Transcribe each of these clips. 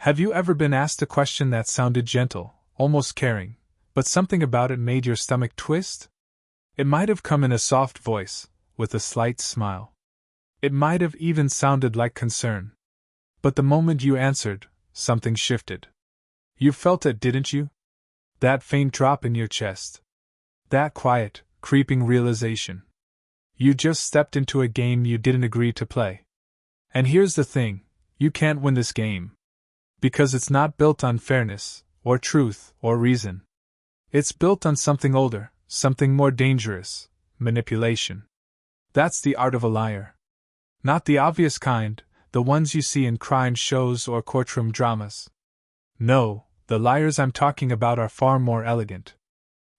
Have you ever been asked a question that sounded gentle, almost caring, but something about it made your stomach twist? It might have come in a soft voice, with a slight smile. It might have even sounded like concern. But the moment you answered, something shifted. You felt it, didn't you? That faint drop in your chest. That quiet, creeping realization. You just stepped into a game you didn't agree to play. And here's the thing, you can't win this game. Because it's not built on fairness, or truth, or reason. It's built on something older, something more dangerous: manipulation. That's the art of a liar. Not the obvious kind, the ones you see in crime shows or courtroom dramas. No, the liars I'm talking about are far more elegant.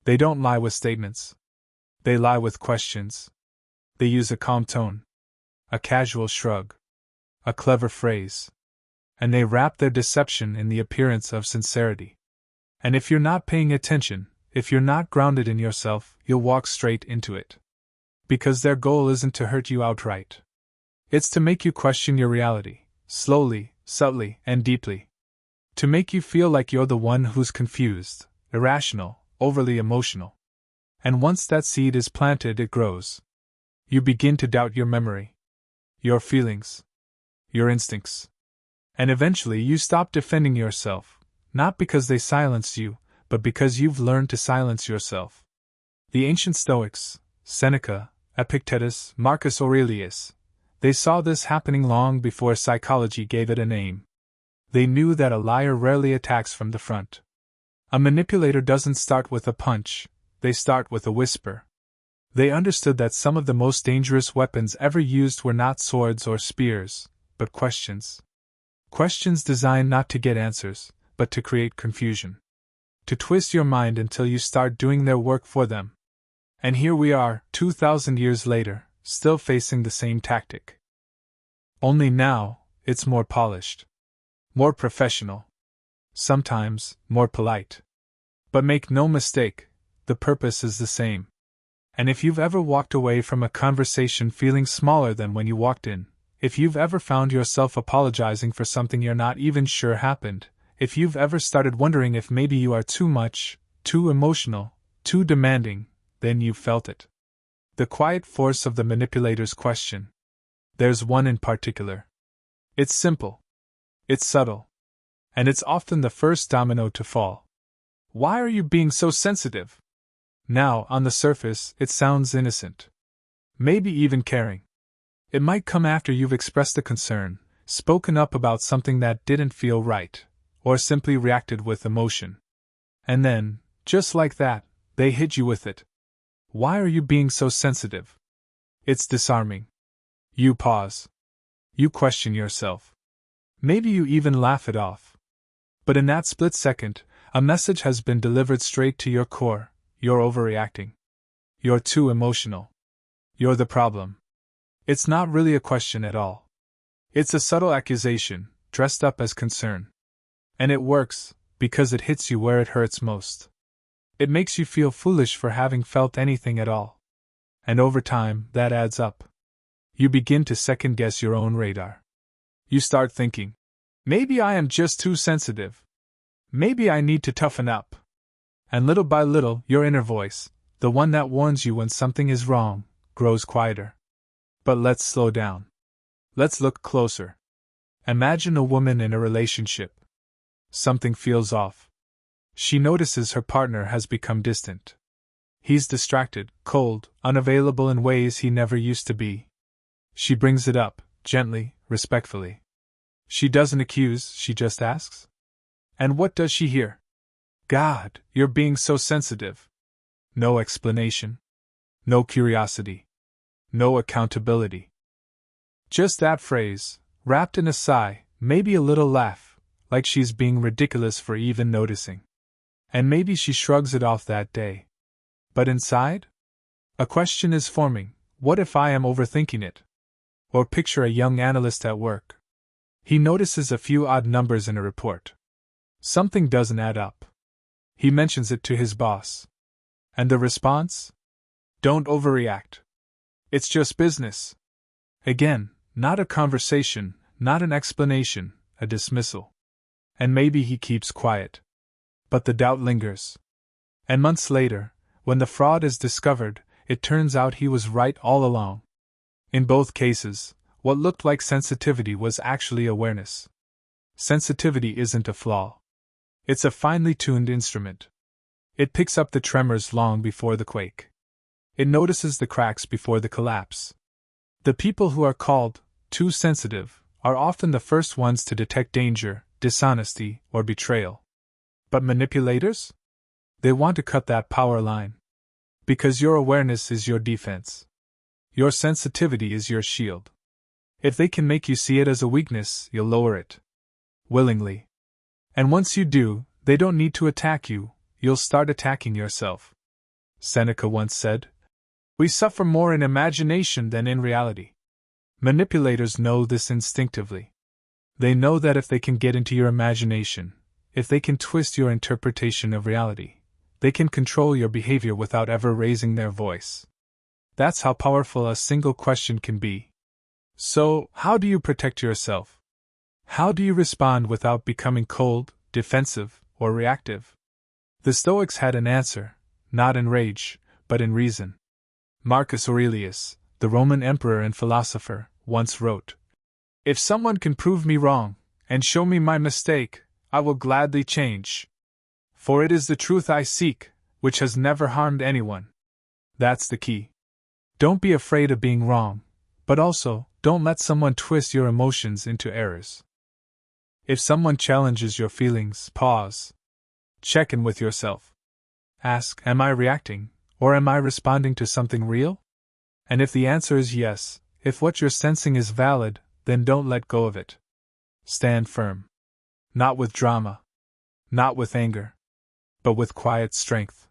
They don't lie with statements. They lie with questions. They use a calm tone, a casual shrug, a clever phrase. And they wrap their deception in the appearance of sincerity. And if you're not paying attention, if you're not grounded in yourself, you'll walk straight into it. Because their goal isn't to hurt you outright. It's to make you question your reality, slowly, subtly, and deeply. To make you feel like you're the one who's confused, irrational, overly emotional. And once that seed is planted, it grows. You begin to doubt your memory, your feelings, your instincts. And eventually you stop defending yourself, not because they silenced you, but because you've learned to silence yourself. The ancient Stoics, Seneca, Epictetus, Marcus Aurelius, they saw this happening long before psychology gave it a name. They knew that a liar rarely attacks from the front. A manipulator doesn't start with a punch, they start with a whisper. They understood that some of the most dangerous weapons ever used were not swords or spears, but questions. Questions designed not to get answers, but to create confusion. To twist your mind until you start doing their work for them. And here we are, 2,000 years later, still facing the same tactic. Only now, it's more polished. More professional. Sometimes, more polite. But make no mistake, the purpose is the same. And if you've ever walked away from a conversation feeling smaller than when you walked in, if you've ever found yourself apologizing for something you're not even sure happened, if you've ever started wondering if maybe you are too much, too emotional, too demanding, then you've felt it. The quiet force of the manipulator's question. There's one in particular. It's simple. It's subtle. And it's often the first domino to fall. Why are you being so sensitive? Now, on the surface, it sounds innocent. Maybe even caring. It might come after you've expressed a concern, spoken up about something that didn't feel right, or simply reacted with emotion. And then, just like that, they hit you with it. Why are you being so sensitive? It's disarming. You pause. You question yourself. Maybe you even laugh it off. But in that split second, a message has been delivered straight to your core. You're overreacting. You're too emotional. You're the problem. It's not really a question at all. It's a subtle accusation, dressed up as concern. And it works, because it hits you where it hurts most. It makes you feel foolish for having felt anything at all. And over time, that adds up. You begin to second-guess your own radar. You start thinking, maybe I am just too sensitive. Maybe I need to toughen up. And little by little, your inner voice, the one that warns you when something is wrong, grows quieter. But let's slow down. Let's look closer. Imagine a woman in a relationship. Something feels off. She notices her partner has become distant. He's distracted, cold, unavailable in ways he never used to be. She brings it up, gently, respectfully. She doesn't accuse, she just asks. And what does she hear? God, you're being so sensitive. No explanation. No curiosity. No accountability. Just that phrase, wrapped in a sigh, maybe a little laugh, like she's being ridiculous for even noticing. And maybe she shrugs it off that day. But inside? A question is forming, what if I am overthinking it? Or picture a young analyst at work. He notices a few odd numbers in a report. Something doesn't add up. He mentions it to his boss. And the response? Don't overreact. It's just business. Again, not a conversation, not an explanation, a dismissal. And maybe he keeps quiet. But the doubt lingers. And months later, when the fraud is discovered, it turns out he was right all along. In both cases, what looked like sensitivity was actually awareness. Sensitivity isn't a flaw. It's a finely tuned instrument. It picks up the tremors long before the quake. It notices the cracks before the collapse. The people who are called too sensitive are often the first ones to detect danger, dishonesty, or betrayal. But manipulators? They want to cut that power line. Because your awareness is your defense. Your sensitivity is your shield. If they can make you see it as a weakness, you'll lower it. Willingly. And once you do, they don't need to attack you, you'll start attacking yourself. Seneca once said, "We suffer more in imagination than in reality." Manipulators know this instinctively. They know that if they can get into your imagination, if they can twist your interpretation of reality, they can control your behavior without ever raising their voice. That's how powerful a single question can be. So, how do you protect yourself? How do you respond without becoming cold, defensive, or reactive? The Stoics had an answer, not in rage, but in reason. Marcus Aurelius, the Roman emperor and philosopher, once wrote, "If someone can prove me wrong, and show me my mistake, I will gladly change. For it is the truth I seek, which has never harmed anyone." That's the key. Don't be afraid of being wrong, but also, don't let someone twist your emotions into errors. If someone challenges your feelings, pause. Check in with yourself. Ask, am I reacting, or am I responding to something real? And if the answer is yes, if what you're sensing is valid, then don't let go of it. Stand firm. Not with drama. Not with anger. But with quiet strength.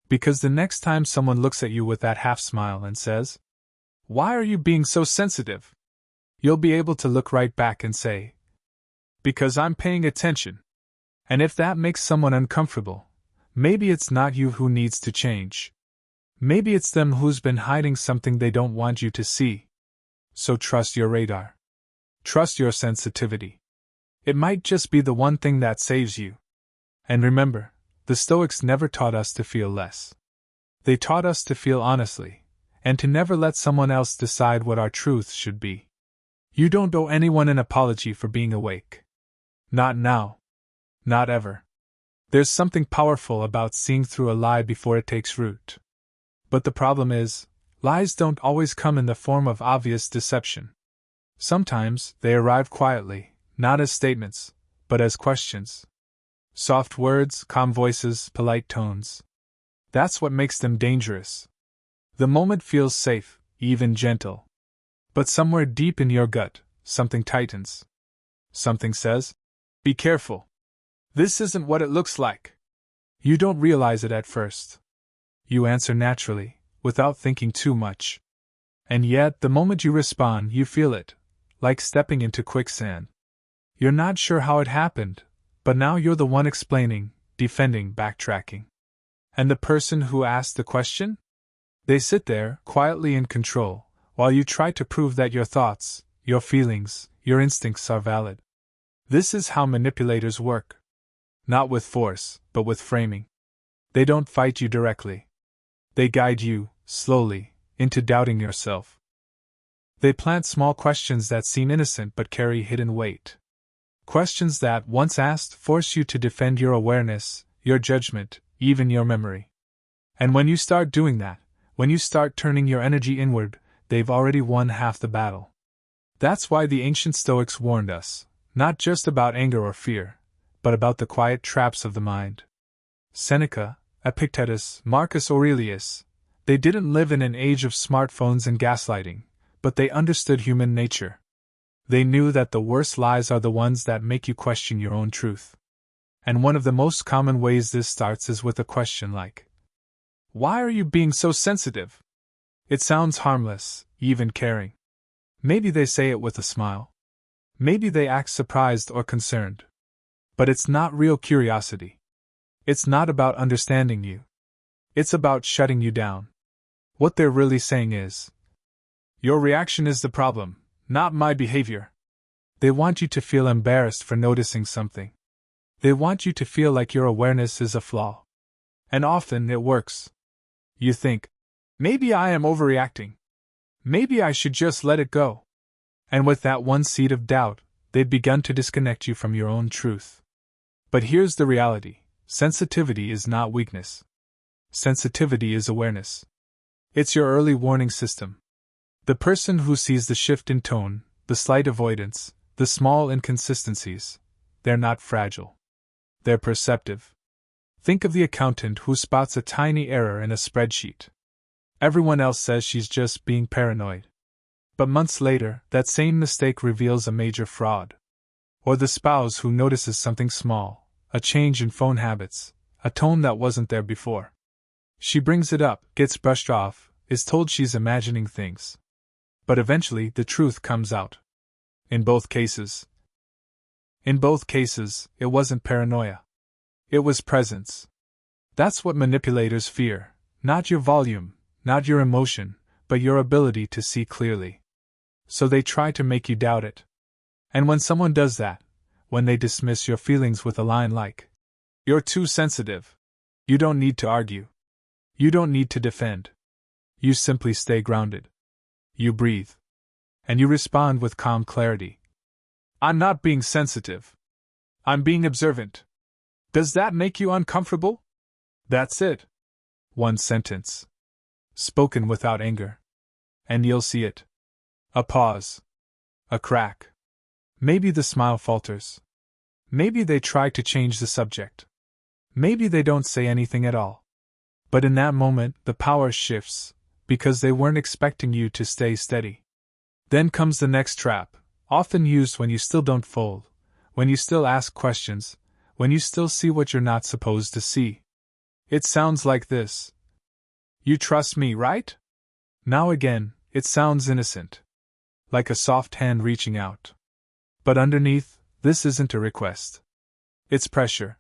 Because the next time someone looks at you with that half smile and says, "Why are you being so sensitive?" you'll be able to look right back and say, "Because I'm paying attention." And if that makes someone uncomfortable, maybe it's not you who needs to change. Maybe it's them who's been hiding something they don't want you to see. So trust your radar. Trust your sensitivity. It might just be the one thing that saves you. And remember, the Stoics never taught us to feel less. They taught us to feel honestly, and to never let someone else decide what our truth should be. You don't owe anyone an apology for being awake. Not now. Not ever. There's something powerful about seeing through a lie before it takes root. But the problem is, lies don't always come in the form of obvious deception. Sometimes they arrive quietly, not as statements, but as questions. Soft words, calm voices, polite tones. That's what makes them dangerous. The moment feels safe, even gentle. But somewhere deep in your gut, something tightens. Something says, "Be careful. This isn't what it looks like." You don't realize it at first. You answer naturally, without thinking too much. And yet, the moment you respond, you feel it, like stepping into quicksand. You're not sure how it happened, but now you're the one explaining, defending, backtracking. And the person who asked the question? They sit there, quietly in control, while you try to prove that your thoughts, your feelings, your instincts are valid. This is how manipulators work. Not with force, but with framing. They don't fight you directly. They guide you, slowly, into doubting yourself. They plant small questions that seem innocent but carry hidden weight. Questions that, once asked, force you to defend your awareness, your judgment, even your memory. And when you start doing that, when you start turning your energy inward, they've already won half the battle. That's why the ancient Stoics warned us, not just about anger or fear, but about the quiet traps of the mind. Seneca, Epictetus, Marcus Aurelius, they didn't live in an age of smartphones and gaslighting, but they understood human nature. They knew that the worst lies are the ones that make you question your own truth. And one of the most common ways this starts is with a question like, "Why are you being so sensitive?" It sounds harmless, even caring. Maybe they say it with a smile. Maybe they act surprised or concerned. But it's not real curiosity. It's not about understanding you. It's about shutting you down. What they're really saying is, "Your reaction is the problem, not my behavior." They want you to feel embarrassed for noticing something. They want you to feel like your awareness is a flaw. And often it works. You think, maybe I am overreacting. Maybe I should just let it go. And with that one seed of doubt, they've begun to disconnect you from your own truth. But here's the reality: sensitivity is not weakness. Sensitivity is awareness. It's your early warning system. The person who sees the shift in tone, the slight avoidance, the small inconsistencies, they're not fragile. They're perceptive. Think of the accountant who spots a tiny error in a spreadsheet. Everyone else says she's just being paranoid. But months later, that same mistake reveals a major fraud. Or the spouse who notices something small, a change in phone habits, a tone that wasn't there before. She brings it up, gets brushed off, is told she's imagining things. But eventually the truth comes out. In both cases, it wasn't paranoia. It was presence. That's what manipulators fear, not your volume, not your emotion, but your ability to see clearly. So they try to make you doubt it. And when someone does that, when they dismiss your feelings with a line like, "You're too sensitive," you don't need to argue. You don't need to defend. You simply stay grounded. You breathe. And you respond with calm clarity. "I'm not being sensitive. I'm being observant. Does that make you uncomfortable?" That's it. One sentence. Spoken without anger. And you'll see it. A pause. A crack. Maybe the smile falters. Maybe they try to change the subject. Maybe they don't say anything at all. But in that moment, the power shifts, because they weren't expecting you to stay steady. Then comes the next trap, often used when you still don't fold, when you still ask questions, when you still see what you're not supposed to see. It sounds like this: "You trust me, right?" Now again, it sounds innocent. Like a soft hand reaching out. But underneath, this isn't a request. It's pressure.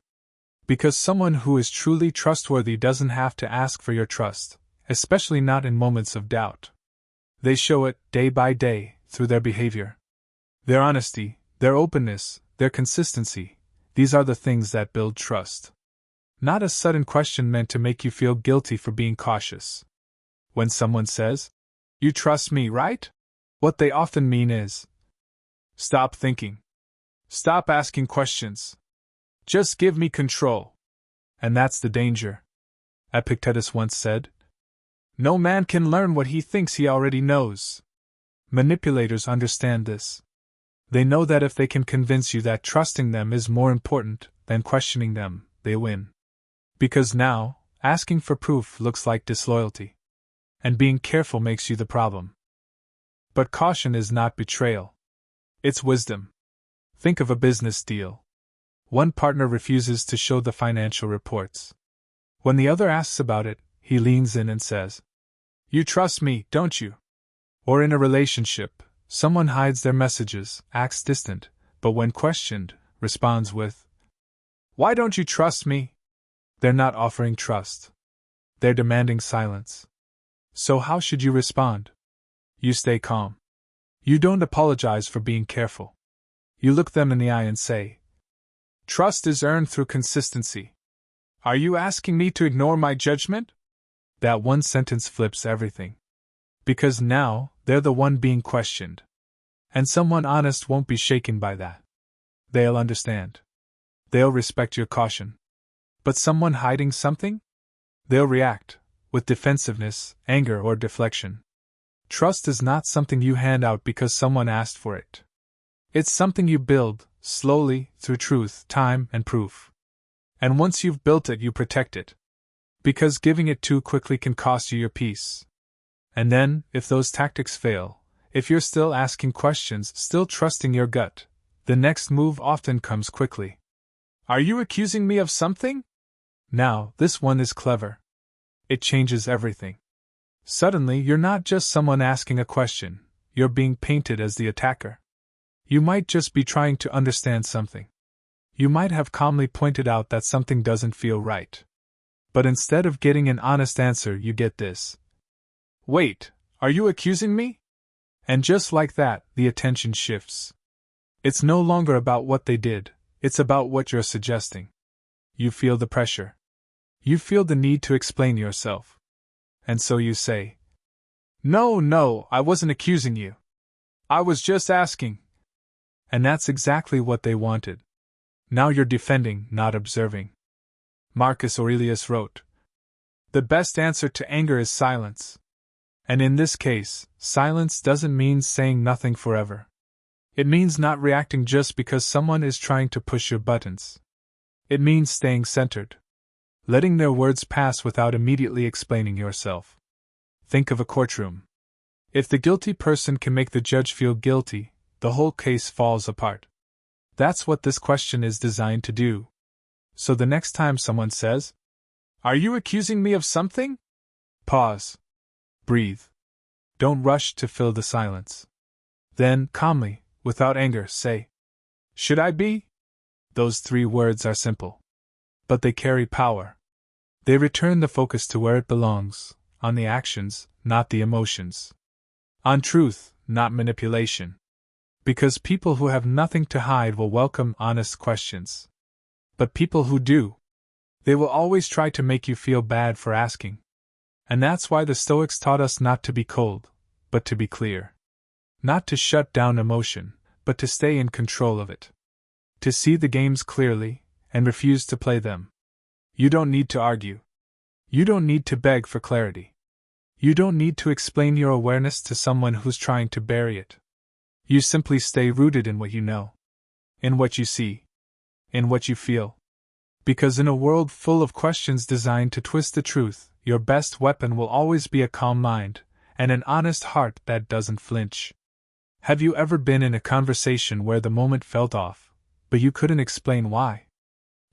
Because someone who is truly trustworthy doesn't have to ask for your trust, especially not in moments of doubt. They show it, day by day, through their behavior. Their honesty, their openness, their consistency, these are the things that build trust. Not a sudden question meant to make you feel guilty for being cautious. When someone says, "You trust me, right?" what they often mean is, "Stop thinking. Stop asking questions. Just give me control." And that's the danger. Epictetus once said, "No man can learn what he thinks he already knows." Manipulators understand this. They know that if they can convince you that trusting them is more important than questioning them, they win. Because now, asking for proof looks like disloyalty. And being careful makes you the problem. But caution is not betrayal. It's wisdom. Think of a business deal. One partner refuses to show the financial reports. When the other asks about it, he leans in and says, "You trust me, don't you?" Or in a relationship, someone hides their messages, acts distant, but when questioned, responds with, "Why don't you trust me?" They're not offering trust. They're demanding silence. So how should you respond? You stay calm. You don't apologize for being careful. You look them in the eye and say, "Trust is earned through consistency. Are you asking me to ignore my judgment?" That one sentence flips everything. Because now, they're the one being questioned. And someone honest won't be shaken by that. They'll understand. They'll respect your caution. But someone hiding something? They'll react, with defensiveness, anger, or deflection. Trust is not something you hand out because someone asked for it. It's something you build, slowly, through truth, time, and proof. And once you've built it, you protect it. Because giving it too quickly can cost you your peace. And then, if those tactics fail, if you're still asking questions, still trusting your gut, the next move often comes quickly. "Are you accusing me of something?" Now, this one is clever. It changes everything. Suddenly, you're not just someone asking a question, you're being painted as the attacker. You might just be trying to understand something. You might have calmly pointed out that something doesn't feel right. But instead of getting an honest answer, you get this: "Wait, are you accusing me?" And just like that, the attention shifts. It's no longer about what they did, It's about what you're suggesting. You feel the pressure. You feel the need to explain yourself. And so you say, No, I wasn't accusing you. I was just asking. And that's exactly what they wanted. Now you're defending, not observing. Marcus Aurelius wrote, "The best answer to anger is silence." And in this case, silence doesn't mean saying nothing forever. It means not reacting just because someone is trying to push your buttons. It means staying centered. Letting their words pass without immediately explaining yourself. Think of a courtroom. If the guilty person can make the judge feel guilty, the whole case falls apart. That's what this question is designed to do. So the next time someone says, "Are you accusing me of something?" Pause. Breathe. Don't rush to fill the silence. Then, calmly, without anger, say, "Should I be?" Those 3 words are simple. But they carry power. They return the focus to where it belongs, on the actions, not the emotions. On truth, not manipulation. Because people who have nothing to hide will welcome honest questions. But people who do, they will always try to make you feel bad for asking. And that's why the Stoics taught us not to be cold, but to be clear. Not to shut down emotion, but to stay in control of it. To see the games clearly, and refuse to play them. You don't need to argue. You don't need to beg for clarity. You don't need to explain your awareness to someone who's trying to bury it. You simply stay rooted in what you know. In what you see. In what you feel. Because in a world full of questions designed to twist the truth, your best weapon will always be a calm mind, and an honest heart that doesn't flinch. Have you ever been in a conversation where the moment felt off, but you couldn't explain why?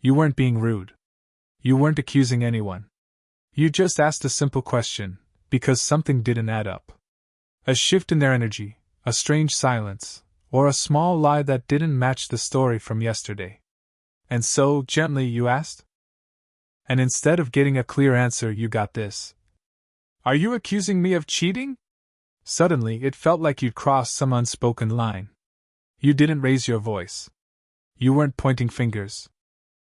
You weren't being rude. You weren't accusing anyone. You just asked a simple question, because something didn't add up. A shift in their energy, a strange silence, or a small lie that didn't match the story from yesterday. And so, gently, you asked? And instead of getting a clear answer, you got this. "Are you accusing me of cheating?" Suddenly, it felt like you'd crossed some unspoken line. You didn't raise your voice. You weren't pointing fingers.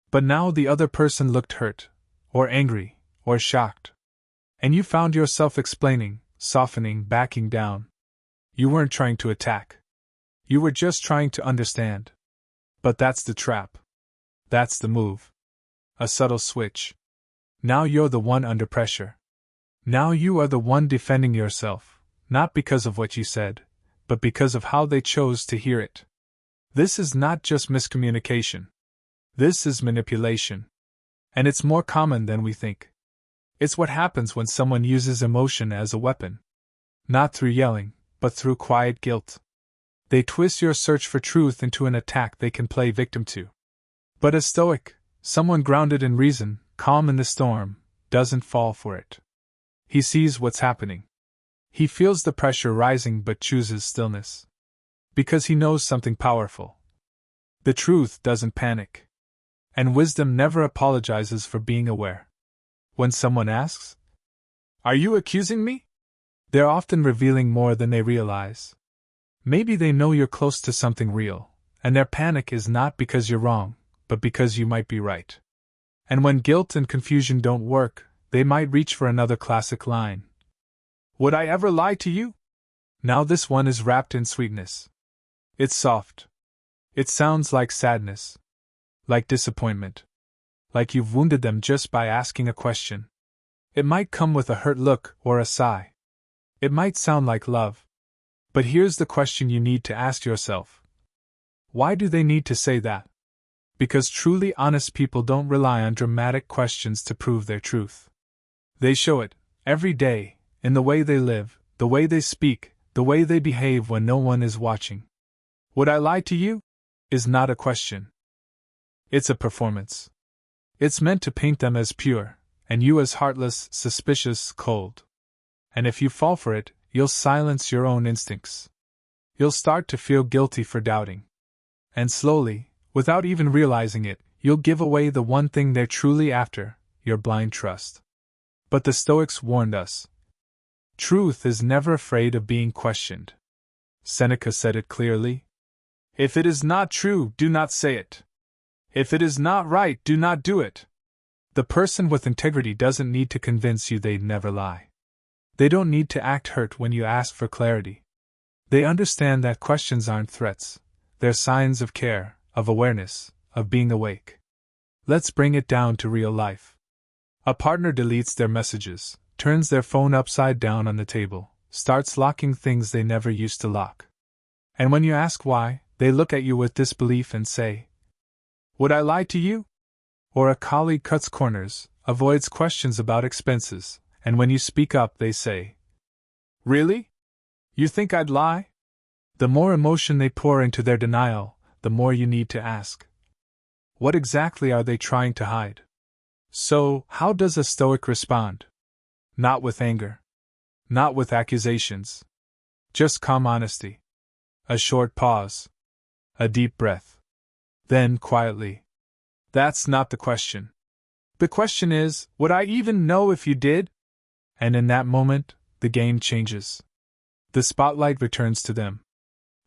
But now the other person looked hurt, or angry, or shocked. And you found yourself explaining, softening, backing down. You weren't trying to attack. You were just trying to understand. But that's the trap. That's the move. A subtle switch. Now you're the one under pressure. Now you are the one defending yourself, not because of what you said, but because of how they chose to hear it. This is not just miscommunication. This is manipulation. And it's more common than we think. It's what happens when someone uses emotion as a weapon. Not through yelling, but through quiet guilt. They twist your search for truth into an attack they can play victim to. But a Stoic, someone grounded in reason, calm in the storm, doesn't fall for it. He sees what's happening. He feels the pressure rising but chooses stillness. Because he knows something powerful. The truth doesn't panic. And wisdom never apologizes for being aware. When someone asks, "Are you accusing me?" they're often revealing more than they realize. Maybe they know you're close to something real, and their panic is not because you're wrong, but because you might be right. And when guilt and confusion don't work, they might reach for another classic line. "Would I ever lie to you?" Now this one is wrapped in sweetness. It's soft. It sounds like sadness. Like disappointment. Like you've wounded them just by asking a question. It might come with a hurt look or a sigh. It might sound like love. But here's the question you need to ask yourself. Why do they need to say that? Because truly honest people don't rely on dramatic questions to prove their truth. They show it, every day, in the way they live, the way they speak, the way they behave when no one is watching. "Would I lie to you?" is not a question. It's a performance. It's meant to paint them as pure, and you as heartless, suspicious, cold. And if you fall for it, you'll silence your own instincts. You'll start to feel guilty for doubting. And slowly, without even realizing it, you'll give away the one thing they're truly after, your blind trust. But the Stoics warned us. Truth is never afraid of being questioned. Seneca said it clearly. "If it is not true, do not say it." If it is not right, do not do it. The person with integrity doesn't need to convince you they'd never lie. They don't need to act hurt when you ask for clarity. They understand that questions aren't threats, they're signs of care, of awareness, of being awake. Let's bring it down to real life. A partner deletes their messages, turns their phone upside down on the table, starts locking things they never used to lock. And when you ask why, they look at you with disbelief and say, "Would I lie to you?" Or a colleague cuts corners, avoids questions about expenses, and when you speak up, they say, "Really? You think I'd lie?" The more emotion they pour into their denial, the more you need to ask, what exactly are they trying to hide? So, how does a Stoic respond? Not with anger. Not with accusations. Just calm honesty. A short pause. A deep breath. Then, quietly, "That's not the question. The question is, would I even know if you did?" And in that moment, the game changes. The spotlight returns to them.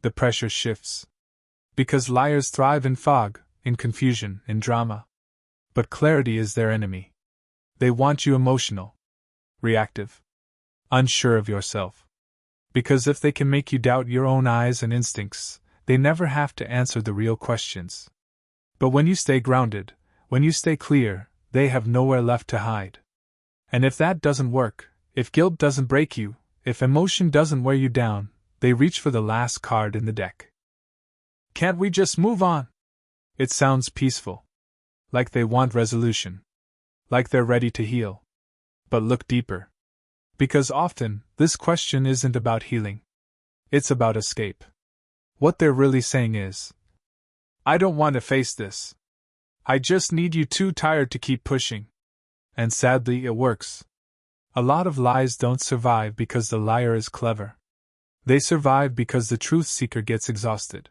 The pressure shifts. Because liars thrive in fog, in confusion, in drama. But clarity is their enemy. They want you emotional, reactive, unsure of yourself. Because if they can make you doubt your own eyes and instincts, they never have to answer the real questions. But when you stay grounded, when you stay clear, they have nowhere left to hide. And if that doesn't work, if guilt doesn't break you, if emotion doesn't wear you down, they reach for the last card in the deck. "Can't we just move on?" It sounds peaceful. Like they want resolution. Like they're ready to heal. But look deeper. Because often, this question isn't about healing. It's about escape. What they're really saying is, "I don't want to face this. I just need you too tired to keep pushing." And sadly, it works. A lot of lies don't survive because the liar is clever. They survive because the truth seeker gets exhausted.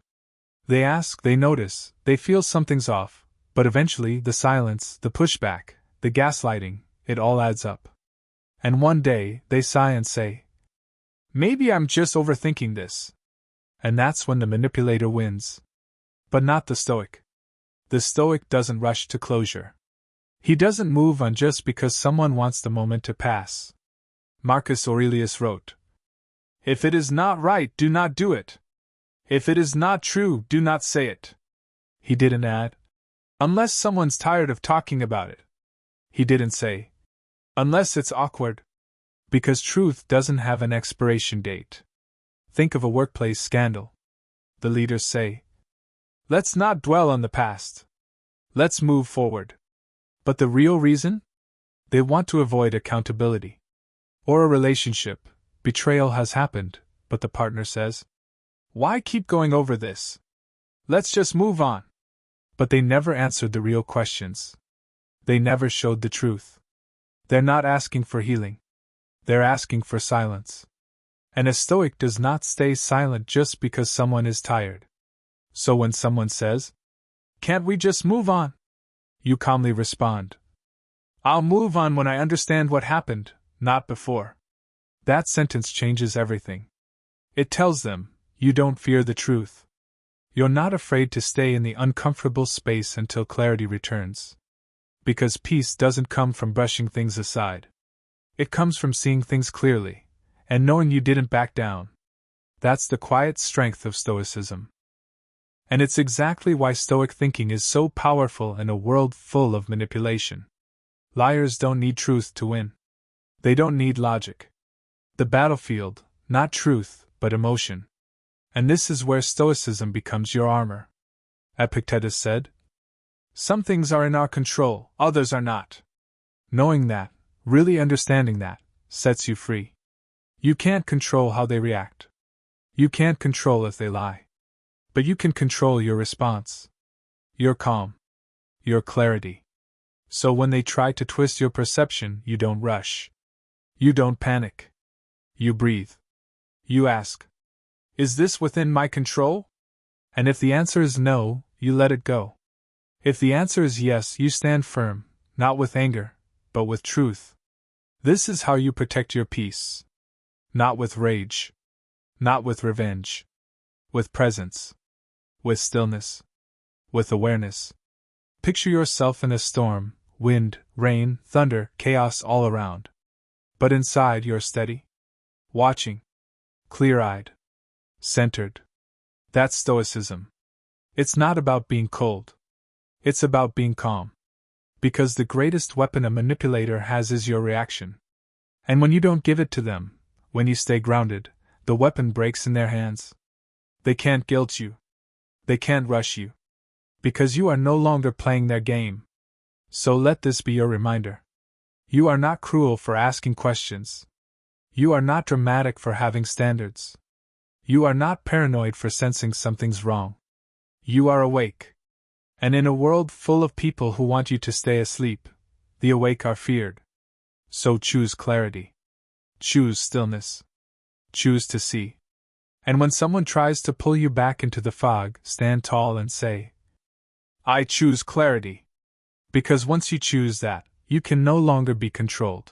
They ask, they notice, they feel something's off, but eventually the silence, the pushback, the gaslighting, it all adds up. And one day, they sigh and say, "Maybe I'm just overthinking this." And that's when the manipulator wins. But not the Stoic. The Stoic doesn't rush to closure. He doesn't move on just because someone wants the moment to pass. Marcus Aurelius wrote, "If it is not right, do not do it. If it is not true, do not say it." He didn't add, "Unless someone's tired of talking about it." He didn't say, "Unless it's awkward." Because truth doesn't have an expiration date. Think of a workplace scandal. The leaders say, "Let's not dwell on the past. Let's move forward." But the real reason? They want to avoid accountability. Or a relationship. Betrayal has happened, but the partner says, "Why keep going over this? Let's just move on." But they never answered the real questions. They never showed the truth. They're not asking for healing. They're asking for silence. And a Stoic does not stay silent just because someone is tired. So when someone says, "Can't we just move on?" you calmly respond, "I'll move on when I understand what happened, not before." That sentence changes everything. It tells them, you don't fear the truth. You're not afraid to stay in the uncomfortable space until clarity returns. Because peace doesn't come from brushing things aside. It comes from seeing things clearly, and knowing you didn't back down. That's the quiet strength of Stoicism. And it's exactly why Stoic thinking is so powerful in a world full of manipulation. Liars don't need truth to win. They don't need logic. The battlefield, not truth, but emotion. And this is where Stoicism becomes your armor. Epictetus said, "Some things are in our control, others are not." Knowing that, really understanding that, sets you free. You can't control how they react. You can't control if they lie. But you can control your response. Your calm. Your clarity. So when they try to twist your perception, you don't rush. You don't panic. You breathe. You ask, "Is this within my control?" And if the answer is no, you let it go. If the answer is yes, you stand firm, not with anger, but with truth. This is how you protect your peace. Not with rage. Not with revenge. With presence. With stillness. With awareness. Picture yourself in a storm, wind, rain, thunder, chaos all around. But inside you're steady, watching, clear-eyed, centered. That's Stoicism. It's not about being cold. It's about being calm. Because the greatest weapon a manipulator has is your reaction. And when you don't give it to them, when you stay grounded, the weapon breaks in their hands. They can't guilt you. They can't rush you. Because you are no longer playing their game. So let this be your reminder. You are not cruel for asking questions. You are not dramatic for having standards. You are not paranoid for sensing something's wrong. You are awake. And in a world full of people who want you to stay asleep, the awake are feared. So choose clarity. Choose stillness. Choose to see. And when someone tries to pull you back into the fog, stand tall and say, I choose clarity. Because once you choose that, you can no longer be controlled.